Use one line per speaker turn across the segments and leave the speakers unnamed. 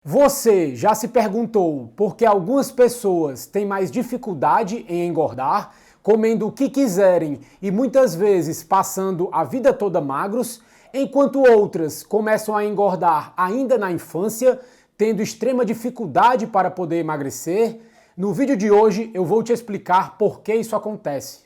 Você já se perguntou por que algumas pessoas têm mais dificuldade em engordar, comendo o que quiserem e muitas vezes passando a vida toda magros, enquanto outras começam a engordar ainda na infância, tendo extrema dificuldade para poder emagrecer? No vídeo de hoje eu vou te explicar por que isso acontece.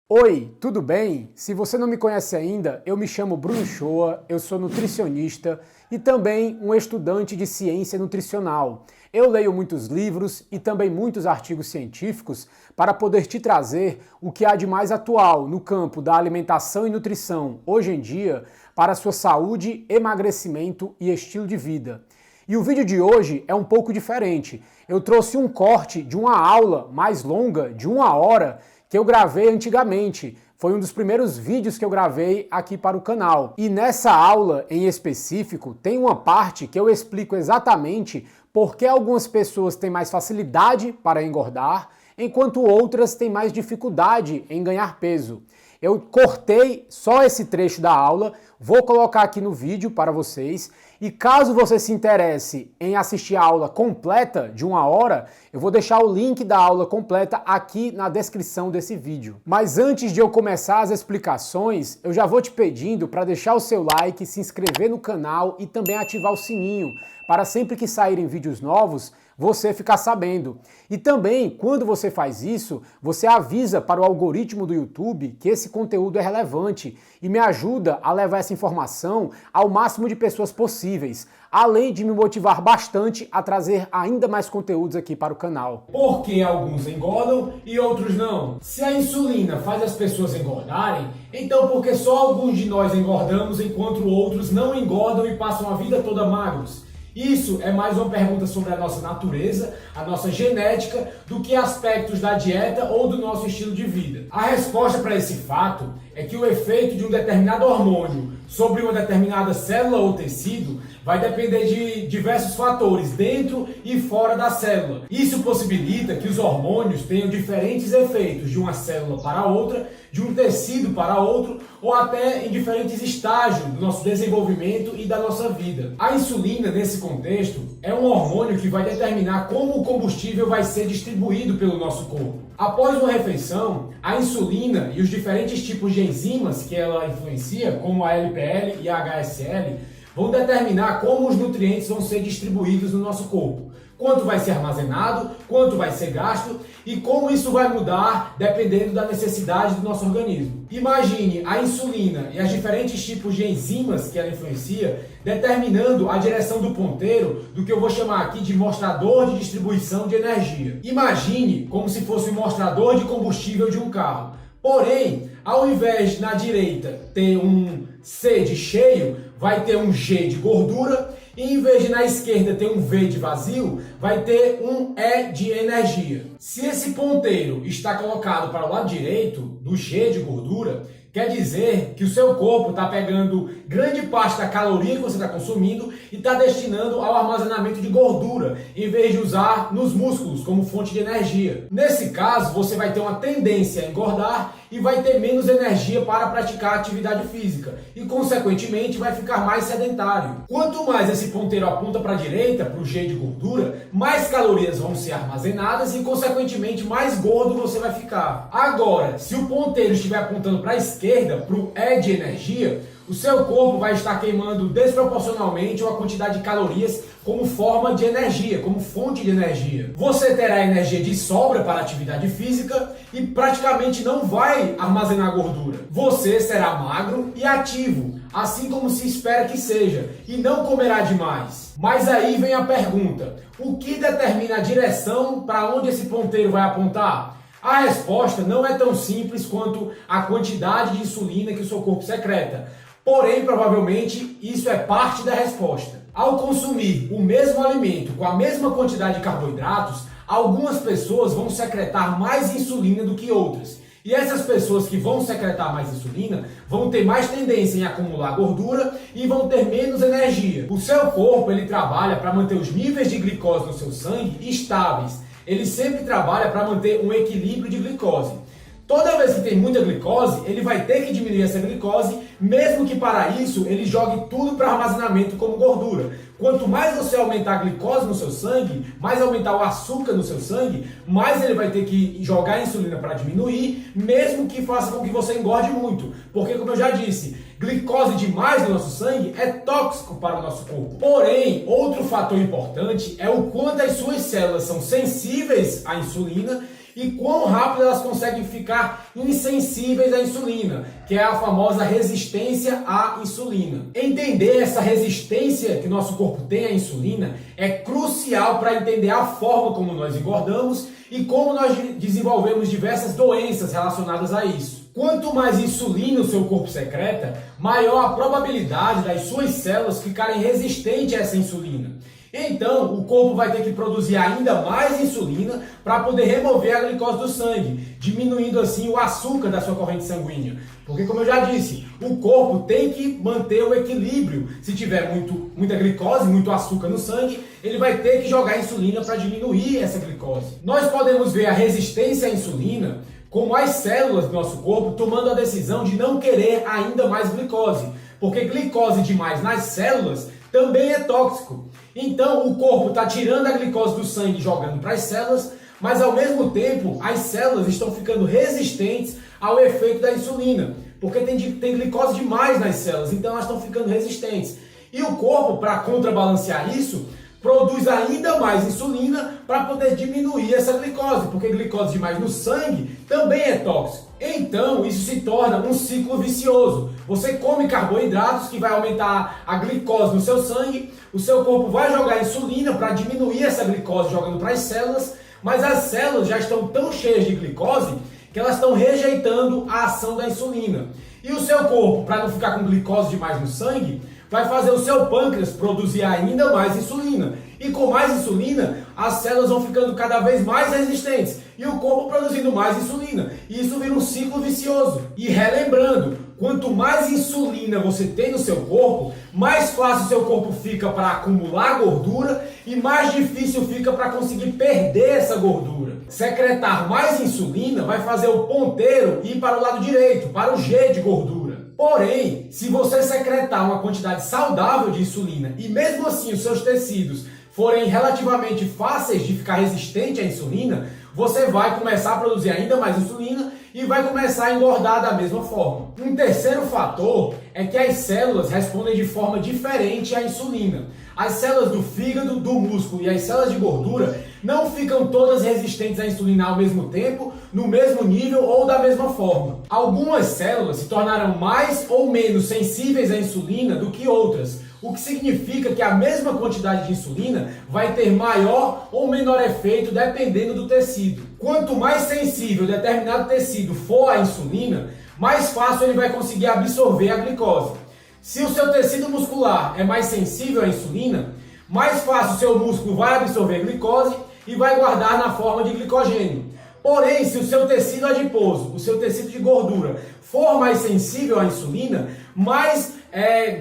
Oi, tudo bem? Se você não me conhece ainda, eu me chamo Bruno Shoa, eu sou nutricionista e também um estudante de ciência nutricional. Eu leio muitos livros e também muitos artigos científicos para poder te trazer o que há de mais atual no campo da alimentação e nutrição hoje em dia para a sua saúde, emagrecimento e estilo de vida. E o vídeo de hoje é um pouco diferente. Eu trouxe um corte de uma aula mais longa, de 1 hora, que eu gravei antigamente. Foi um dos primeiros vídeos que eu gravei aqui para o canal. E nessa aula em específico tem uma parte que eu explico exatamente por que algumas pessoas têm mais facilidade para engordar, enquanto outras têm mais dificuldade em ganhar peso. Eu cortei só esse trecho da aula, vou colocar aqui no vídeo para vocês. E caso você se interesse em assistir a aula completa de 1 hora, eu vou deixar o link da aula completa aqui na descrição desse vídeo. Mas antes de eu começar as explicações, eu já vou te pedindo para deixar o seu like, se inscrever no canal e também ativar o sininho, para sempre que saírem vídeos novos, você ficar sabendo. E também, quando você faz isso, você avisa para o algoritmo do YouTube que esse conteúdo é relevante e me ajuda a levar essa informação ao máximo de pessoas possíveis, além de me motivar bastante a trazer ainda mais conteúdos aqui para o canal.
Por que alguns engordam e outros não? Se a insulina faz as pessoas engordarem, então por que só alguns de nós engordamos enquanto outros não engordam e passam a vida toda magros? Isso é mais uma pergunta sobre a nossa natureza, a nossa genética, do que aspectos da dieta ou do nosso estilo de vida. A resposta para esse fato é que o efeito de um determinado hormônio sobre uma determinada célula ou tecido vai depender de diversos fatores dentro e fora da célula. Isso possibilita que os hormônios tenham diferentes efeitos de uma célula para outra, de um tecido para outro, ou até em diferentes estágios do nosso desenvolvimento e da nossa vida. A insulina, nesse contexto, é um hormônio que vai determinar como o combustível vai ser distribuído pelo nosso corpo. Após uma refeição, a insulina e os diferentes tipos de enzimas que ela influencia, como a LPL e a HSL, vão determinar como os nutrientes vão ser distribuídos no nosso corpo. Quanto vai ser armazenado, quanto vai ser gasto e como isso vai mudar dependendo da necessidade do nosso organismo. Imagine a insulina e os diferentes tipos de enzimas que ela influencia determinando a direção do ponteiro do que eu vou chamar aqui de mostrador de distribuição de energia. Imagine como se fosse um mostrador de combustível de um carro. Porém, ao invés na direita ter um C de cheio, vai ter um G de gordura, e em vez de na esquerda ter um V de vazio, vai ter um E de energia. Se esse ponteiro está colocado para o lado direito do G de gordura, quer dizer que o seu corpo está pegando grande parte da caloria que você está consumindo e está destinando ao armazenamento de gordura, em vez de usar nos músculos como fonte de energia. Nesse caso, você vai ter uma tendência a engordar e vai ter menos energia para praticar atividade física e, consequentemente, vai ficar mais sedentário. Quanto mais esse ponteiro aponta para a direita, para o G de gordura, mais calorias vão ser armazenadas e, consequentemente, mais gordo você vai ficar. Agora, se o ponteiro estiver apontando para a esquerda, para o E de energia, o seu corpo vai estar queimando desproporcionalmente uma quantidade de calorias como forma de energia, como fonte de energia. Você terá energia de sobra para a atividade física e praticamente não vai armazenar gordura. Você será magro e ativo, assim como se espera que seja, e não comerá demais. Mas aí vem a pergunta: o que determina a direção para onde esse ponteiro vai apontar? A resposta não é tão simples quanto a quantidade de insulina que o seu corpo secreta. Porém, provavelmente, isso é parte da resposta. Ao consumir o mesmo alimento com a mesma quantidade de carboidratos, algumas pessoas vão secretar mais insulina do que outras. E essas pessoas que vão secretar mais insulina vão ter mais tendência em acumular gordura e vão ter menos energia. O seu corpo ele trabalha para manter os níveis de glicose no seu sangue estáveis. Ele sempre trabalha para manter um equilíbrio de glicose. Toda vez que tem muita glicose, ele vai ter que diminuir essa glicose, mesmo que para isso ele jogue tudo para armazenamento como gordura. Quanto mais você aumentar a glicose no seu sangue, mais aumentar o açúcar no seu sangue, mais ele vai ter que jogar a insulina para diminuir, mesmo que faça com que você engorde muito. Porque, como eu já disse, glicose demais no nosso sangue é tóxico para o nosso corpo. Porém, outro fator importante é o quanto as suas células são sensíveis à insulina e quão rápido elas conseguem ficar insensíveis à insulina, que é a famosa resistência à insulina. Entender essa resistência que nosso corpo tem à insulina é crucial para entender a forma como nós engordamos e como nós desenvolvemos diversas doenças relacionadas a isso. Quanto mais insulina o seu corpo secreta, maior a probabilidade das suas células ficarem resistentes a essa insulina. Então, o corpo vai ter que produzir ainda mais insulina para poder remover a glicose do sangue, diminuindo assim o açúcar da sua corrente sanguínea. Porque, como eu já disse, o corpo tem que manter o equilíbrio. Se tiver muita glicose, muito açúcar no sangue, ele vai ter que jogar insulina para diminuir essa glicose. Nós podemos ver a resistência à insulina como as células do nosso corpo tomando a decisão de não querer ainda mais glicose. Porque glicose demais nas células também é tóxico. Então, o corpo está tirando a glicose do sangue e jogando para as células, mas ao mesmo tempo, as células estão ficando resistentes ao efeito da insulina, porque tem glicose demais nas células, então elas estão ficando resistentes. E o corpo, para contrabalancear isso, produz ainda mais insulina para poder diminuir essa glicose, porque glicose demais no sangue também é tóxico. Então, isso se torna um ciclo vicioso. Você come carboidratos que vai aumentar a glicose no seu sangue, o seu corpo vai jogar insulina para diminuir essa glicose jogando para as células, mas as células já estão tão cheias de glicose que elas estão rejeitando a ação da insulina. E o seu corpo, para não ficar com glicose demais no sangue, vai fazer o seu pâncreas produzir ainda mais insulina. E com mais insulina, as células vão ficando cada vez mais resistentes. E o corpo produzindo mais insulina. E isso vira um ciclo vicioso. E relembrando, quanto mais insulina você tem no seu corpo, mais fácil o seu corpo fica para acumular gordura e mais difícil fica para conseguir perder essa gordura. Secretar mais insulina vai fazer o ponteiro ir para o lado direito, para o G de gordura. Porém, se você secretar uma quantidade saudável de insulina e mesmo assim os seus tecidos forem relativamente fáceis de ficar resistente à insulina, você vai começar a produzir ainda mais insulina e vai começar a engordar da mesma forma. Um terceiro fator é que as células respondem de forma diferente à insulina. As células do fígado, do músculo e as células de gordura não ficam todas resistentes à insulina ao mesmo tempo, no mesmo nível ou da mesma forma. Algumas células se tornarão mais ou menos sensíveis à insulina do que outras, o que significa que a mesma quantidade de insulina vai ter maior ou menor efeito dependendo do tecido. Quanto mais sensível determinado tecido for à insulina, mais fácil ele vai conseguir absorver a glicose. Se o seu tecido muscular é mais sensível à insulina, mais fácil o seu músculo vai absorver glicose e vai guardar na forma de glicogênio. Porém, se o seu tecido adiposo, o seu tecido de gordura, for mais sensível à insulina, mais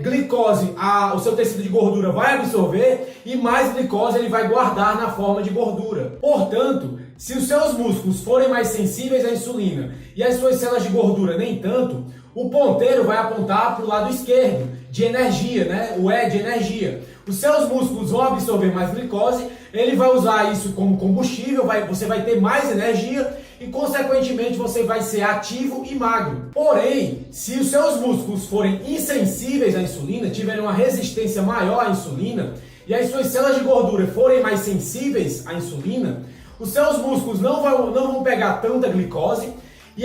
glicose o seu tecido de gordura vai absorver e mais glicose ele vai guardar na forma de gordura. Portanto, se os seus músculos forem mais sensíveis à insulina e as suas células de gordura nem tanto, o ponteiro vai apontar para o lado esquerdo, de energia, né? O E de energia. Os seus músculos vão absorver mais glicose, ele vai usar isso como combustível, você vai ter mais energia e, consequentemente, você vai ser ativo e magro. Porém, se os seus músculos forem insensíveis à insulina, tiverem uma resistência maior à insulina, e as suas células de gordura forem mais sensíveis à insulina, os seus músculos não vão pegar tanta glicose, e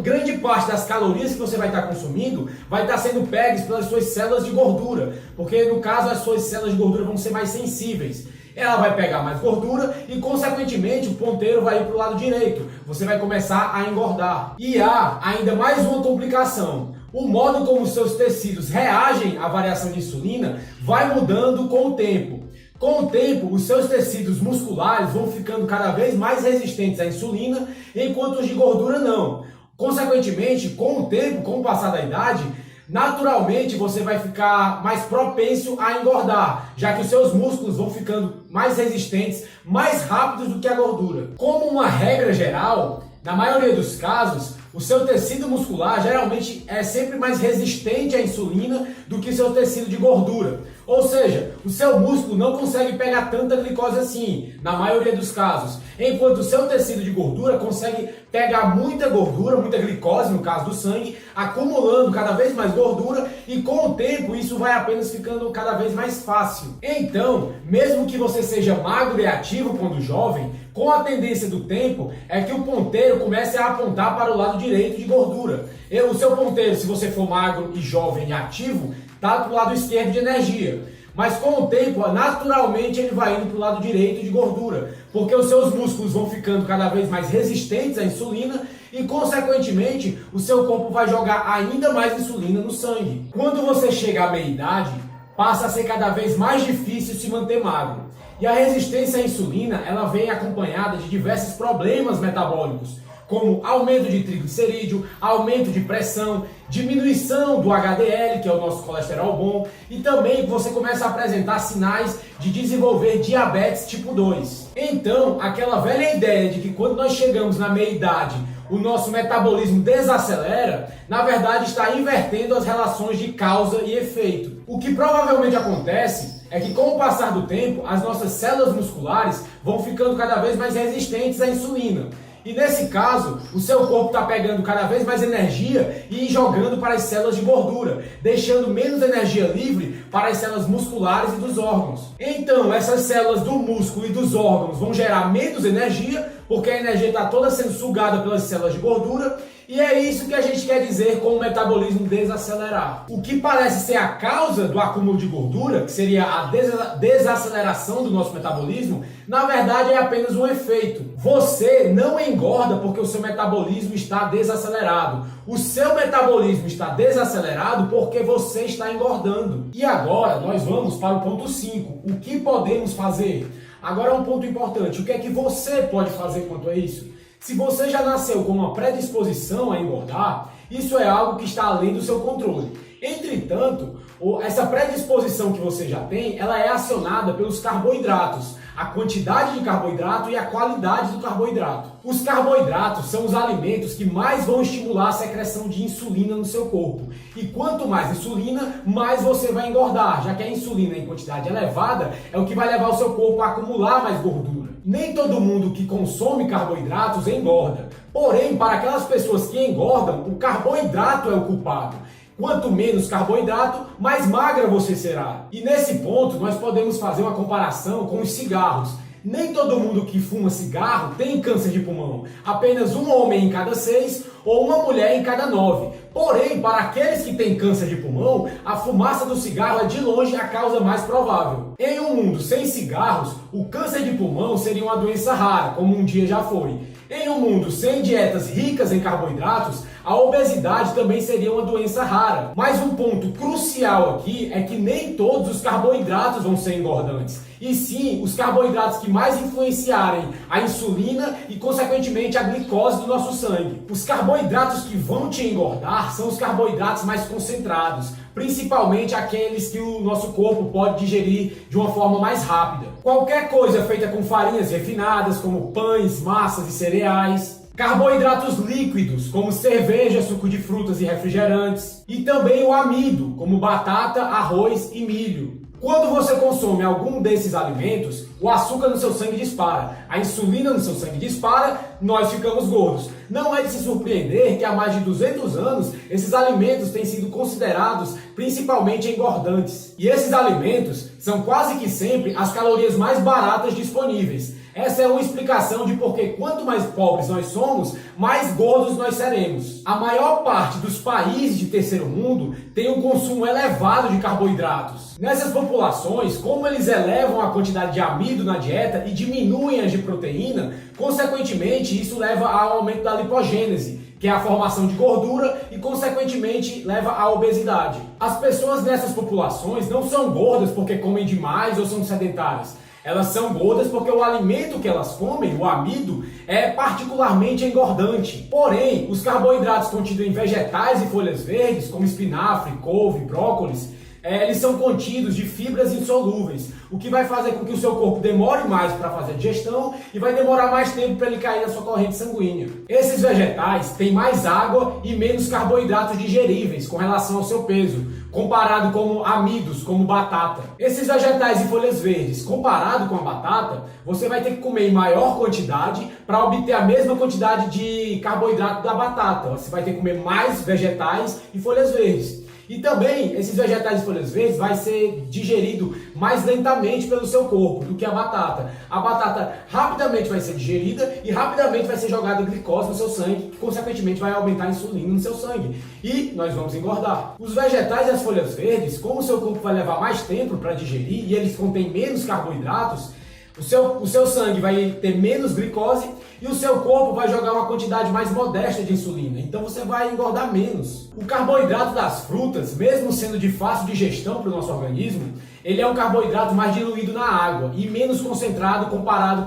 grande parte das calorias que você vai estar consumindo vai estar sendo pegas pelas suas células de gordura, porque no caso as suas células de gordura vão ser mais sensíveis. Ela vai pegar mais gordura e, consequentemente, o ponteiro vai ir para o lado direito. Você vai começar a engordar. E há ainda mais uma complicação. O modo como os seus tecidos reagem à variação de insulina vai mudando com o tempo. Com o tempo, os seus tecidos musculares vão ficando cada vez mais resistentes à insulina, enquanto os de gordura não. Consequentemente, com o tempo, com o passar da idade, naturalmente você vai ficar mais propenso a engordar, já que os seus músculos vão ficando mais resistentes, mais rápidos do que a gordura. Como uma regra geral, na maioria dos casos, o seu tecido muscular geralmente é sempre mais resistente à insulina do que seu tecido de gordura. Ou seja, o seu músculo não consegue pegar tanta glicose assim, na maioria dos casos. Enquanto o seu tecido de gordura consegue pegar muita gordura, muita glicose, no caso do sangue, acumulando cada vez mais gordura e com o tempo isso vai apenas ficando cada vez mais fácil. Então, mesmo que você seja magro e ativo quando jovem, com a tendência do tempo é que o ponteiro comece a apontar para o lado direito de gordura. O seu ponteiro, se você for magro e jovem e ativo, está para o lado esquerdo de energia. Mas com o tempo, naturalmente, ele vai indo para o lado direito de gordura, porque os seus músculos vão ficando cada vez mais resistentes à insulina e, consequentemente, o seu corpo vai jogar ainda mais insulina no sangue. Quando você chega à meia-idade, passa a ser cada vez mais difícil se manter magro. E a resistência à insulina, ela vem acompanhada de diversos problemas metabólicos, como aumento de triglicerídeo, aumento de pressão, diminuição do HDL, que é o nosso colesterol bom, e também você começa a apresentar sinais de desenvolver diabetes tipo 2. Então, aquela velha ideia de que quando nós chegamos na meia-idade, o nosso metabolismo desacelera, na verdade está invertendo as relações de causa e efeito. O que provavelmente acontece é que com o passar do tempo, as nossas células musculares vão ficando cada vez mais resistentes à insulina. E nesse caso, o seu corpo está pegando cada vez mais energia e jogando para as células de gordura, deixando menos energia livre para as células musculares e dos órgãos. Então, essas células do músculo e dos órgãos vão gerar menos energia, porque a energia está toda sendo sugada pelas células de gordura, e é isso que a gente quer dizer com o metabolismo desacelerar. O que parece ser a causa do acúmulo de gordura, que seria a desaceleração do nosso metabolismo, na verdade é apenas um efeito. Você não engorda porque o seu metabolismo está desacelerado. O seu metabolismo está desacelerado porque você está engordando. E agora nós vamos para o ponto 5. O que podemos fazer? Agora é um ponto importante. O que é que você pode fazer quanto a isso? Se você já nasceu com uma predisposição a engordar, isso é algo que está além do seu controle. Entretanto, essa predisposição que você já tem, ela é acionada pelos carboidratos, a quantidade de carboidrato e a qualidade do carboidrato. Os carboidratos são os alimentos que mais vão estimular a secreção de insulina no seu corpo. E quanto mais insulina, mais você vai engordar, já que a insulina em quantidade elevada é o que vai levar o seu corpo a acumular mais gordura. Nem todo mundo que consome carboidratos engorda. Porém, para aquelas pessoas que engordam, o carboidrato é o culpado. Quanto menos carboidrato, mais magra você será. E nesse ponto, nós podemos fazer uma comparação com os cigarros. Nem todo mundo que fuma cigarro tem câncer de pulmão. Apenas um homem em cada 6 ou uma mulher em cada 9. Porém, para aqueles que têm câncer de pulmão, a fumaça do cigarro é de longe a causa mais provável. Em um mundo sem cigarros, o câncer de pulmão seria uma doença rara, como um dia já foi. Em um mundo sem dietas ricas em carboidratos, a obesidade também seria uma doença rara. Mas um ponto crucial aqui é que nem todos os carboidratos vão ser engordantes. E sim, os carboidratos que mais influenciarem a insulina e, consequentemente, a glicose do nosso sangue. Os carboidratos que vão te engordar são os carboidratos mais concentrados, principalmente aqueles que o nosso corpo pode digerir de uma forma mais rápida. Qualquer coisa feita com farinhas refinadas, como pães, massas e cereais. Carboidratos líquidos, como cerveja, suco de frutas e refrigerantes. E também o amido, como batata, arroz e milho. Quando você consome algum desses alimentos, o açúcar no seu sangue dispara, a insulina no seu sangue dispara, nós ficamos gordos. Não é de se surpreender que há mais de 200 anos esses alimentos têm sido considerados principalmente engordantes. E esses alimentos são quase que sempre as calorias mais baratas disponíveis. Essa é uma explicação de por que quanto mais pobres nós somos, mais gordos nós seremos. A maior parte dos países de terceiro mundo tem um consumo elevado de carboidratos. Nessas populações, como eles elevam a quantidade de amido na dieta e diminuem as de proteína, consequentemente isso leva ao aumento da lipogênese, que é a formação de gordura e, consequentemente, leva à obesidade. As pessoas nessas populações não são gordas porque comem demais ou são sedentárias. Elas são gordas porque o alimento que elas comem, o amido, é particularmente engordante. Porém, os carboidratos contidos em vegetais e folhas verdes, como espinafre, couve, brócolis, eles são contidos de fibras insolúveis, o que vai fazer com que o seu corpo demore mais para fazer a digestão e vai demorar mais tempo para ele cair na sua corrente sanguínea. Esses vegetais têm mais água e menos carboidratos digeríveis com relação ao seu peso, comparado com amidos, como batata. Esses vegetais e folhas verdes, comparado com a batata, você vai ter que comer em maior quantidade para obter a mesma quantidade de carboidrato da batata. Você vai ter que comer mais vegetais e folhas verdes. E também, esses vegetais e folhas verdes vai ser digerido mais lentamente pelo seu corpo do que a batata. A batata rapidamente vai ser digerida e rapidamente vai ser jogada glicose no seu sangue, que consequentemente vai aumentar a insulina no seu sangue. E nós vamos engordar. Os vegetais e as folhas verdes, como o seu corpo vai levar mais tempo para digerir e eles contêm menos carboidratos, o seu sangue vai ter menos glicose e o seu corpo vai jogar uma quantidade mais modesta de insulina. Então você vai engordar menos. O carboidrato das frutas, mesmo sendo de fácil digestão para o nosso organismo, ele é um carboidrato mais diluído na água e menos concentrado comparado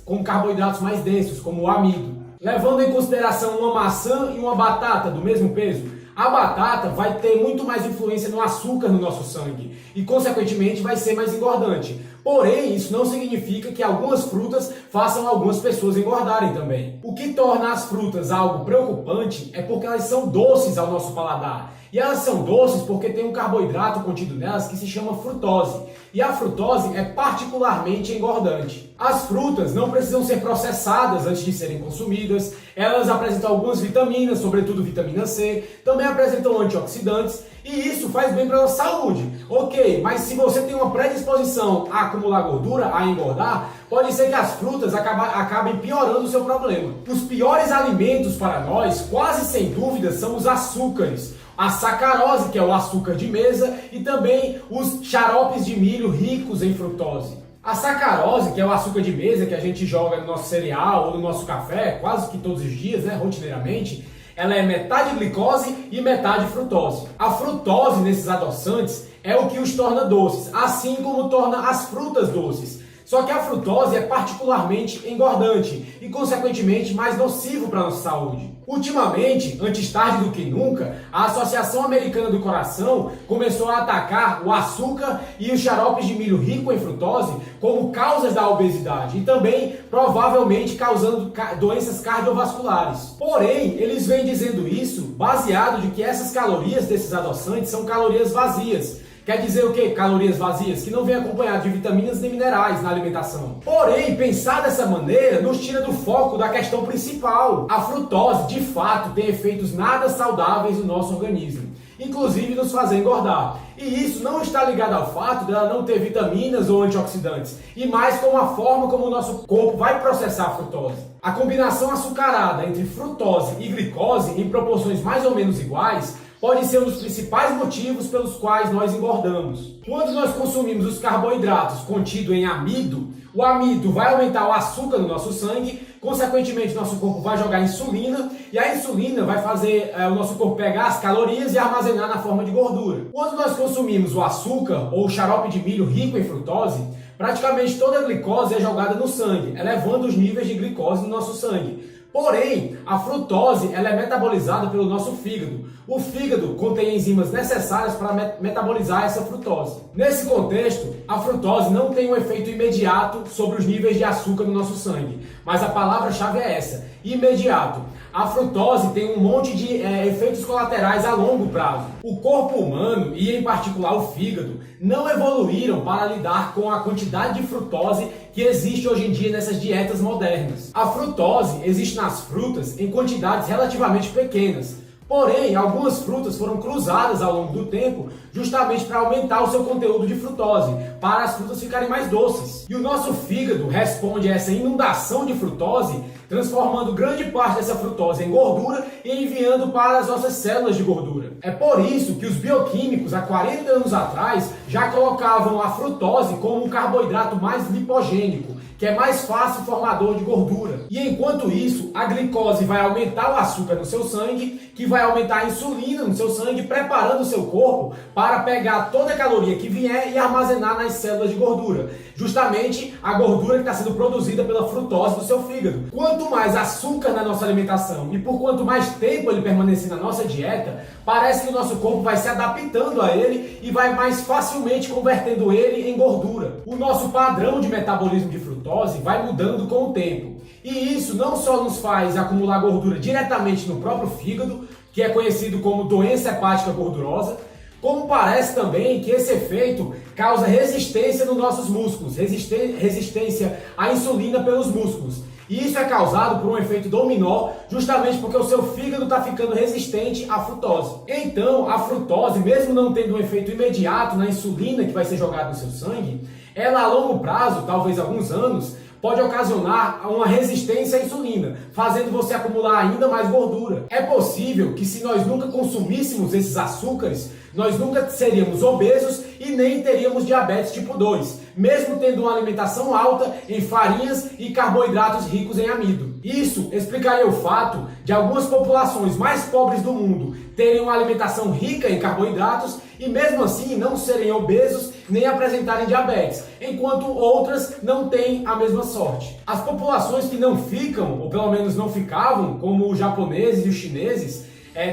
com carboidratos mais densos, como o amido. Levando em consideração uma maçã e uma batata do mesmo peso, a batata vai ter muito mais influência no açúcar no nosso sangue e, consequentemente, vai ser mais engordante. Porém, isso não significa que algumas frutas façam algumas pessoas engordarem também. O que torna as frutas algo preocupante é porque elas são doces ao nosso paladar. E elas são doces porque tem um carboidrato contido nelas que se chama frutose. E a frutose é particularmente engordante. As frutas não precisam ser processadas antes de serem consumidas. Elas apresentam algumas vitaminas, sobretudo vitamina C. Também apresentam antioxidantes. E isso faz bem para a saúde. Ok, mas se você tem uma predisposição a acumular gordura, a engordar, pode ser que as frutas acabem piorando o seu problema. Os piores alimentos para nós, quase sem dúvida, são os açúcares. A sacarose, que é o açúcar de mesa, e também os xaropes de milho ricos em frutose. A sacarose, que é o açúcar de mesa que a gente joga no nosso cereal ou no nosso café, quase que todos os dias, rotineiramente, ela é metade glicose e metade frutose. A frutose nesses adoçantes é o que os torna doces, assim como torna as frutas doces. Só que a frutose é particularmente engordante e, consequentemente, mais nocivo para a nossa saúde. Ultimamente, antes tarde do que nunca, a Associação Americana do Coração começou a atacar o açúcar e os xaropes de milho rico em frutose como causas da obesidade e também, provavelmente, causando doenças cardiovasculares. Porém, eles vêm dizendo isso baseado de que essas calorias desses adoçantes são calorias vazias. Quer dizer o quê? Calorias vazias, que não vem acompanhado de vitaminas nem minerais na alimentação. Porém, pensar dessa maneira nos tira do foco da questão principal. A frutose, de fato, tem efeitos nada saudáveis no nosso organismo, inclusive nos fazer engordar. E isso não está ligado ao fato dela não ter vitaminas ou antioxidantes, e mais com a forma como o nosso corpo vai processar a frutose. A combinação açucarada entre frutose e glicose em proporções mais ou menos iguais pode ser um dos principais motivos pelos quais nós engordamos. Quando nós consumimos os carboidratos contidos em amido, o amido vai aumentar o açúcar no nosso sangue, consequentemente nosso corpo vai jogar insulina e a insulina vai fazer o nosso corpo pegar as calorias e armazenar na forma de gordura. Quando nós consumimos o açúcar ou o xarope de milho rico em frutose, praticamente toda a glicose é jogada no sangue, elevando os níveis de glicose no nosso sangue. Porém, a frutose ela é metabolizada pelo nosso fígado. O fígado contém enzimas necessárias para metabolizar essa frutose. Nesse contexto, a frutose não tem um efeito imediato sobre os níveis de açúcar no nosso sangue. Mas a palavra-chave é essa, imediato. A frutose tem um monte de efeitos colaterais a longo prazo. O corpo humano, e em particular o fígado, não evoluíram para lidar com a quantidade de frutose que existe hoje em dia nessas dietas modernas. A frutose existe nas frutas em quantidades relativamente pequenas. Porém, algumas frutas foram cruzadas ao longo do tempo justamente para aumentar o seu conteúdo de frutose, para as frutas ficarem mais doces. E o nosso fígado responde a essa inundação de frutose, transformando grande parte dessa frutose em gordura e enviando para as nossas células de gordura. É por isso que os bioquímicos, há 40 anos atrás, já colocavam a frutose como um carboidrato mais lipogênico, que é mais fácil formador de gordura. E enquanto isso, a glicose vai aumentar o açúcar no seu sangue, que vai aumentar a insulina no seu sangue, preparando o seu corpo para pegar toda a caloria que vier e armazenar nas células de gordura. Justamente a gordura que está sendo produzida pela frutose do seu fígado. Quanto mais açúcar na nossa alimentação e por quanto mais tempo ele permanecer na nossa dieta, parece que o nosso corpo vai se adaptando a ele e vai mais facilmente convertendo ele em gordura. O nosso padrão de metabolismo de frutose vai mudando com o tempo. E isso não só nos faz acumular gordura diretamente no próprio fígado, que é conhecido como doença hepática gordurosa, como parece também que esse efeito causa resistência nos nossos músculos, resistência à insulina pelos músculos. E isso é causado por um efeito dominó, justamente porque o seu fígado está ficando resistente à frutose. Então, a frutose, mesmo não tendo um efeito imediato na insulina que vai ser jogada no seu sangue, ela a longo prazo, talvez alguns anos, pode ocasionar uma resistência à insulina, fazendo você acumular ainda mais gordura. É possível que se nós nunca consumíssemos esses açúcares, nós nunca seríamos obesos e nem teríamos diabetes tipo 2, mesmo tendo uma alimentação alta em farinhas e carboidratos ricos em amido. Isso explicaria o fato de algumas populações mais pobres do mundo terem uma alimentação rica em carboidratos e mesmo assim não serem obesos nem apresentarem diabetes, enquanto outras não têm a mesma sorte. As populações que não ficam, ou pelo menos não ficavam, como os japoneses e os chineses,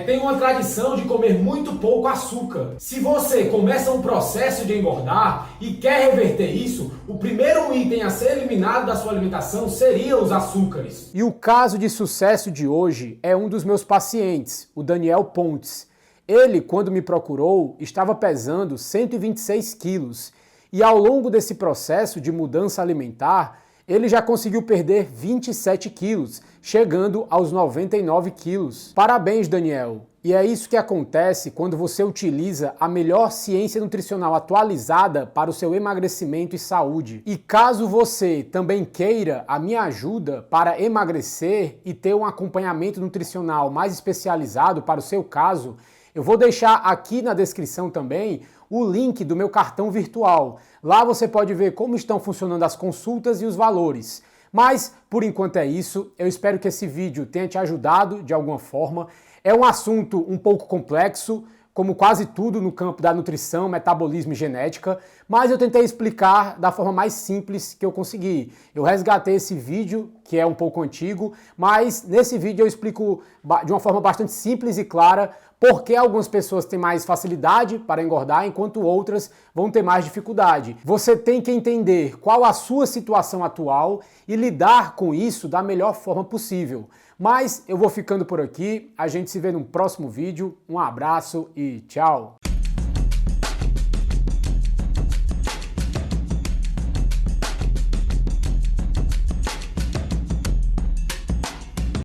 tem uma tradição de comer muito pouco açúcar. Se você começa um processo de engordar e quer reverter isso, o primeiro item a ser eliminado da sua alimentação seria os açúcares.
E o caso de sucesso de hoje é um dos meus pacientes, o Daniel Pontes. Ele, quando me procurou, estava pesando 126 quilos e ao longo desse processo de mudança alimentar, ele já conseguiu perder 27 quilos, chegando aos 99 quilos. Parabéns, Daniel! E é isso que acontece quando você utiliza a melhor ciência nutricional atualizada para o seu emagrecimento e saúde. E caso você também queira a minha ajuda para emagrecer e ter um acompanhamento nutricional mais especializado para o seu caso, eu vou deixar aqui na descrição também o link do meu cartão virtual. Lá você pode ver como estão funcionando as consultas e os valores. Mas, por enquanto é isso. Eu espero que esse vídeo tenha te ajudado de alguma forma. É um assunto um pouco complexo, como quase tudo no campo da nutrição, metabolismo e genética, mas eu tentei explicar da forma mais simples que eu consegui. Eu resgatei esse vídeo, que é um pouco antigo, mas nesse vídeo eu explico de uma forma bastante simples e clara por que algumas pessoas têm mais facilidade para engordar, enquanto outras vão ter mais dificuldade. Você tem que entender qual a sua situação atual e lidar com isso da melhor forma possível. Mas eu vou ficando por aqui, a gente se vê no próximo vídeo, um abraço e tchau!